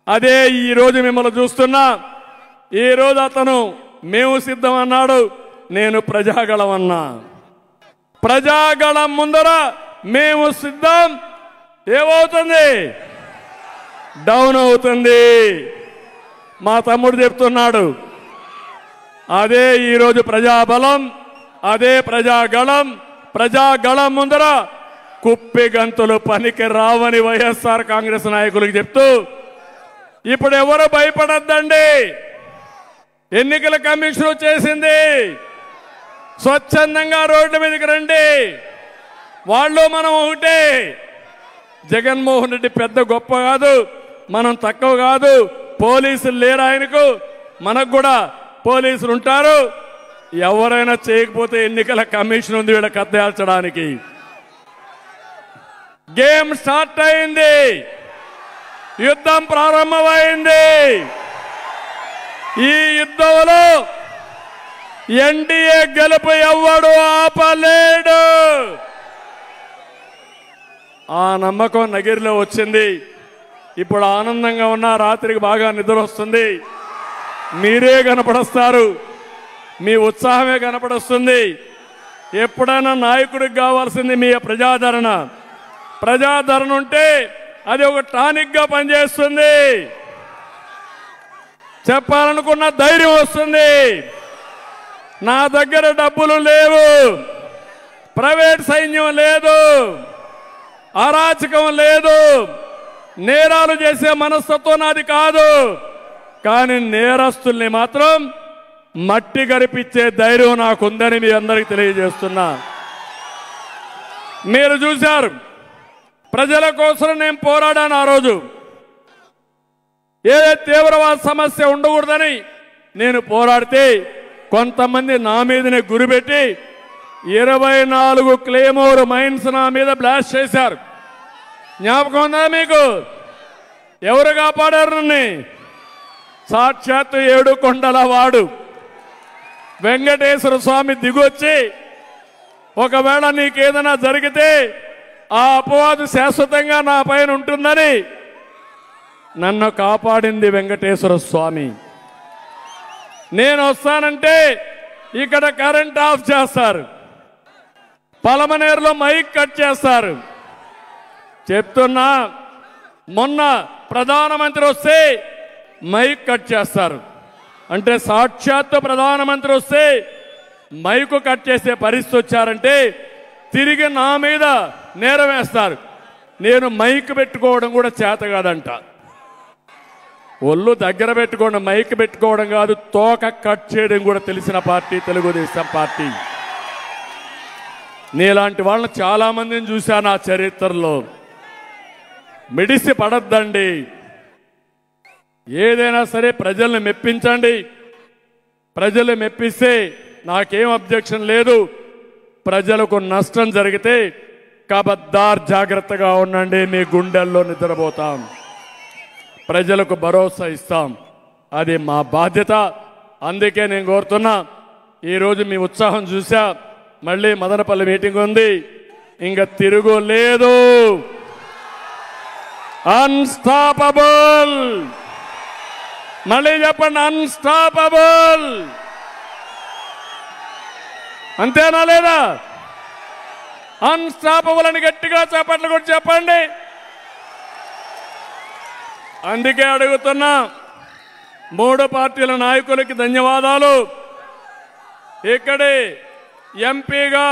అదే ఈరోజు మిమ్మల్ని చూస్తున్నా. ఈరోజు అతను మేము సిద్ధం అన్నాడు, నేను ప్రజాగళం అన్నా. ప్రజాగళం ముందర మేము సిద్ధం ఏమవుతుంది? డౌన్ అవుతుంది. మా తమ్ముడు చెప్తున్నాడు, అదే ఈరోజు ప్రజాబలం, అదే ప్రజాగళం. ప్రజాగళం ముందర కుప్పి గంతులు పనికి రావని వైఎస్ఆర్ కాంగ్రెస్ నాయకులకు చెప్తూ, ఇప్పుడు ఎవరు భయపడద్దండి. ఎన్నికల కమిషన్ వచ్చేసింది. స్వచ్ఛందంగా రోడ్ల మీదకి రండి. వాళ్ళు మనం ఒకటే. జగన్మోహన్ రెడ్డి పెద్ద గొప్ప కాదు, మనం తక్కువ కాదు. పోలీసులు లేరు ఆయనకు, మనకు కూడా పోలీసులు ఉంటారు. ఎవరైనా చేయకపోతే ఎన్నికల కమిషన్ ఉంది వీళ్ళ కత్తేల్చడానికి. గేమ్ స్టార్ట్ అయింది, యుద్ధం ప్రారంభమైంది. ఈ యుద్ధంలో ఎన్డీఏ గెలుపు ఎవ్వడు ఆపలేడు. ఆ నమ్మకం నగిరిలో వచ్చింది. ఇప్పుడు ఆనందంగా ఉన్న, రాత్రికి బాగా నిద్ర వస్తుంది. మీరే కనపడొస్తారు, మీ ఉత్సాహమే కనపడొస్తుంది. ఎప్పుడైనా నాయకుడికి కావాల్సింది మీ ప్రజాదరణ. ప్రజాదరణ ఉంటే అది ఒక టానిక్గా పనిచేస్తుంది. చెప్పాలనుకున్న ధైర్యం వస్తుంది. నా దగ్గర డబ్బులు లేవు, ప్రైవేట్ సైన్యం లేదు, అరాచకం లేదు, నేరాలు చేసే మనస్తత్వం నాది కాదు. కానీ నేరస్తుల్ని మాత్రం మట్టి గరిపించే ధైర్యం నాకుందని మీ అందరికీ తెలియజేస్తున్నా. మీరు చూశారు, ప్రజల కోసం నేను పోరాడాను. ఆ రోజు ఏదైతే తీవ్రవాద సమస్య ఉండకూడదని నేను పోరాడితే కొంతమంది నా మీదనే గురిపెట్టి 24 క్లేమోర్ మైన్స్ నా మీద బ్లాస్ట్ చేశారు. జ్ఞాపకం ఉందా మీకు? ఎవరు కాపాడారు నన్ను? సాక్షాత్తు 7 కొండల వాడు వెంకటేశ్వర స్వామి దిగొచ్చి ఒకవేళ నీకేదైనా జరిగితే ఆ అపవాదు శాశ్వతంగా నా పైన ఉంటుందని నన్ను కాపాడింది వెంకటేశ్వర స్వామి. నేను వస్తానంటే ఇక్కడ కరెంట్ ఆఫ్ చేస్తారు, పలమనేరులో మైక్ కట్ చేస్తారు. చెప్తున్నా, మొన్న ప్రధానమంత్రి వస్తే మైక్ కట్ చేస్తారు. అంటే సాక్షాత్తు ప్రధానమంత్రి వస్తే మైకు కట్ చేసే పరిస్థితి వచ్చారంటే తిరిగి నా మీద నేరం వేస్తారు. నేను మైక్ పెట్టుకోవడం కూడా చేత కాదంట. ఒళ్ళు దగ్గర పెట్టుకోవడం, మైక్ పెట్టుకోవడం కాదు, తోక కట్ చేయడం కూడా తెలిసిన పార్టీ తెలుగుదేశం పార్టీ. నీలాంటి వాళ్ళని చాలా మందిని చూశాను ఆ చరిత్రలో. మిడిసి పడద్దండి, ఏదైనా సరే ప్రజల్ని మెప్పించండి. ప్రజలు మెప్పిస్తే నాకేం అబ్జెక్షన్ లేదు. ప్రజలకు నష్టం జరిగితే కబద్దార్ జాగ్రత్తగా ఉండండి, మీ గుండెల్లో నిద్రపోతాం. ప్రజలకు భరోసా ఇస్తాం, అది మా బాధ్యత. అందుకే నేను కోరుతున్నా, ఈరోజు మీ ఉత్సాహం చూసా. మళ్ళీ మదనపల్లి మీటింగ్ ఉంది, ఇంకా తిరుగు లేదు. అన్స్టాపబుల్, మళ్ళీ చెప్పండి, అన్స్టాపబుల్. అంతేనా లేదా? అన్స్టాపబుల్ అని గట్టిగా చప్పట్లు కూడా చెప్పండి. అందుకే అడుగుతున్నా, 3 పార్టీల నాయకులకి ధన్యవాదాలు. ఇక్కడే ఎంపీగా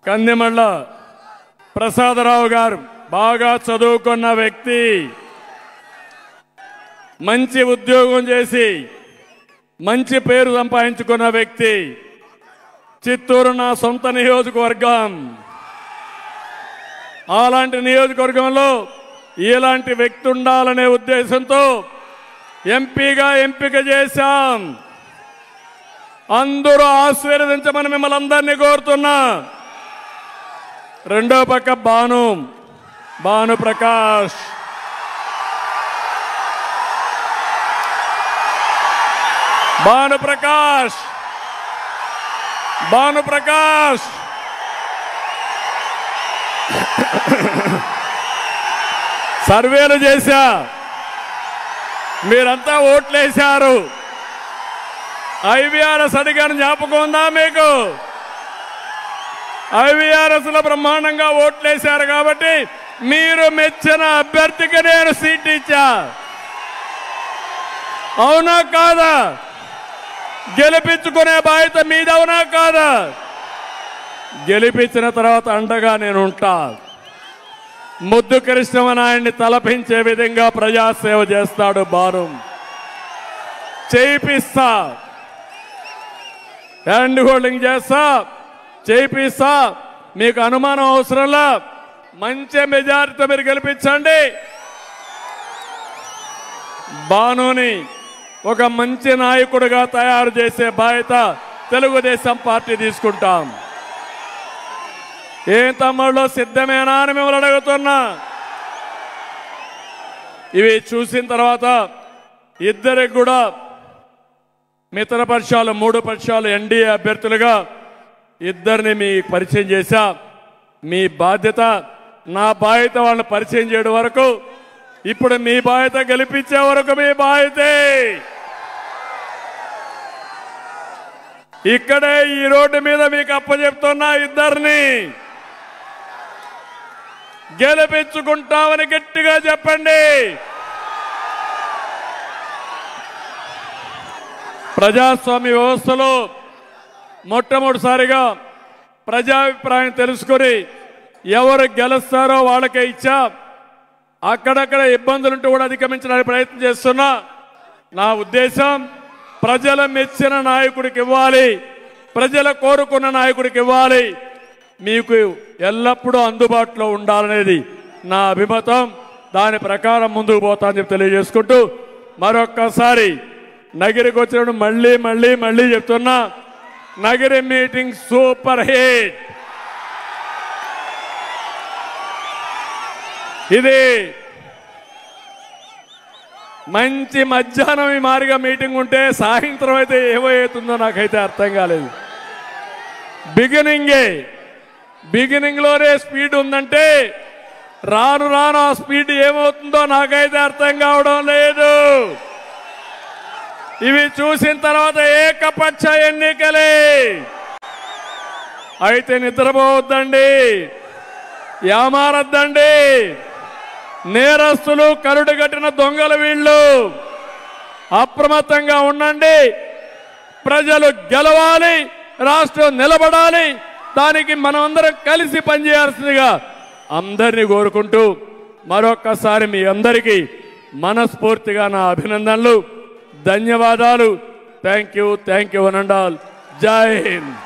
కందిమళ్ళ ప్రసాదరావు గారు బాగా చదువుకున్న వ్యక్తి, మంచి ఉద్యోగం చేసి మంచి పేరు సంపాదించుకున్న వ్యక్తి. చిత్తూరు నా సొంత నియోజకవర్గం. అలాంటి నియోజకవర్గంలో ఇలాంటి వ్యక్తి ఉండాలనే ఉద్దేశంతో ఎంపీగా ఎంపిక చేశాం. అందరూ ఆశీర్వదించమని మిమ్మల్ని అందరినీ కోరుతున్నా. రెండో పక్క భానుప్రకాష్, సర్వేలు చేశా, మీరంతా ఓట్లేశారు. ఐవీఆర్ఎస్ అధికారం జ్ఞాపకం ఉందా మీకు? ఐవీఆర్ఎస్ లో బ్రహ్మాండంగా ఓట్లేశారు కాబట్టి మీరు మెచ్చిన అభ్యర్థికి నేను సీట్ ఇచ్చా. అవునా కాదా? గెలిపించుకునే బాధ్యత మీది, అవునా కాదా? గెలిపించిన తర్వాత అండగా నేను ఉంటా. ముద్దు కృష్ణమనాయుడిని తలపించే విధంగా ప్రజాసేవ చేస్తాడు భాను. చేయిస్తా, హ్యాండ్ హోల్డింగ్ చేస్తా, చేయిస్తా. మీకు అనుమానం అవసరంలా, మంచి మెజారిటీతో మీరు గెలిపించండి. భానుని ఒక మంచి నాయకుడిగా తయారు చేసే బాధ్యత తెలుగుదేశం పార్టీ తీసుకుంటాం. ఏం తమ్ముళ్ళు, సిద్ధమేనా అని మిమ్మల్ని అడుగుతున్నా. ఇవి చూసిన తర్వాత ఇద్దరికి కూడా మిత్రపక్షాలు 3 పక్షాలు ఎన్డీఏ అభ్యర్థులుగా ఇద్దరిని మీ పరిచయం చేశా. మీ బాధ్యత, నా బాధ్యత వాళ్ళని పరిచయం చేయడం వరకు. ఇప్పుడు మీ బాధ్యత గెలిపించే వరకు మీ బాధ్యతే. ఇక్కడే ఈ రోడ్డు మీద మీకు అప్పచెప్తున్నా, ఇద్దరిని గెలిపించుకుంటామని గట్టిగా చెప్పండి. ప్రజాస్వామ్య వ్యవస్థలో మొట్టమొదటిసారిగా ప్రజాభిప్రాయం తెలుసుకొని ఎవరు గెలుస్తారో వాళ్ళకే ఇచ్చా. అక్కడక్కడ ఇబ్బందులుంటూ కూడా అధిగమించడానికి ప్రయత్నం చేస్తున్నా. నా ఉద్దేశం, ప్రజల మెచ్చిన నాయకుడికి ఇవ్వాలి, ప్రజల కోరుకున్న నాయకుడికి ఇవ్వాలి. మీకు ఎల్లప్పుడూ అందుబాటులో ఉండాలనేది నా అభిమతం. దాని ప్రకారం ముందుకు పోతానని చెప్పి తెలియజేసుకుంటూ మరొక్కసారి నగిరికి వచ్చినప్పుడు మళ్ళీ చెప్తున్నా, నగిరి మీటింగ్ సూపర్ హిట్. ఇది మంచి మధ్యాహ్నం ఈ మారిగా మీటింగ్ ఉంటే సాయంత్రం అయితే ఏమవుతుందో నాకైతే అర్థం కాలేదు. బిగినింగ్ లోనే స్పీడ్ ఉందంటే రాను రాను ఆ స్పీడ్ ఏమవుతుందో నాకైతే అర్థం కావడం లేదు. ఇవి చూసిన తర్వాత ఏకపక్ష ఎన్నికలే. అయితే నిద్రపోవద్దండి, యామారద్దండి. నేరస్తులు, కరుడు కట్టిన దొంగలు వీళ్ళు. అప్రమత్తంగా ఉండండి. ప్రజలు గెలవాలి, రాష్ట్రం నిలబడాలి. దానికి మనం అందరం కలిసి పనిచేయాల్సిందిగా అందరినీ కోరుకుంటూ మరొక్కసారి మీ అందరికీ మనస్ఫూర్తిగా నా అభినందనలు, ధన్యవాదాలు. థ్యాంక్ యూ అనండాల్. జై హింద్.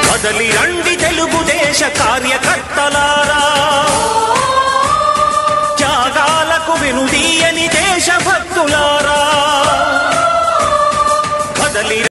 కదలి రండి తెలుగుదేశ కార్యకర్తలారా, త్యాగాలకు వెనుదీయని దేశభక్తులారా.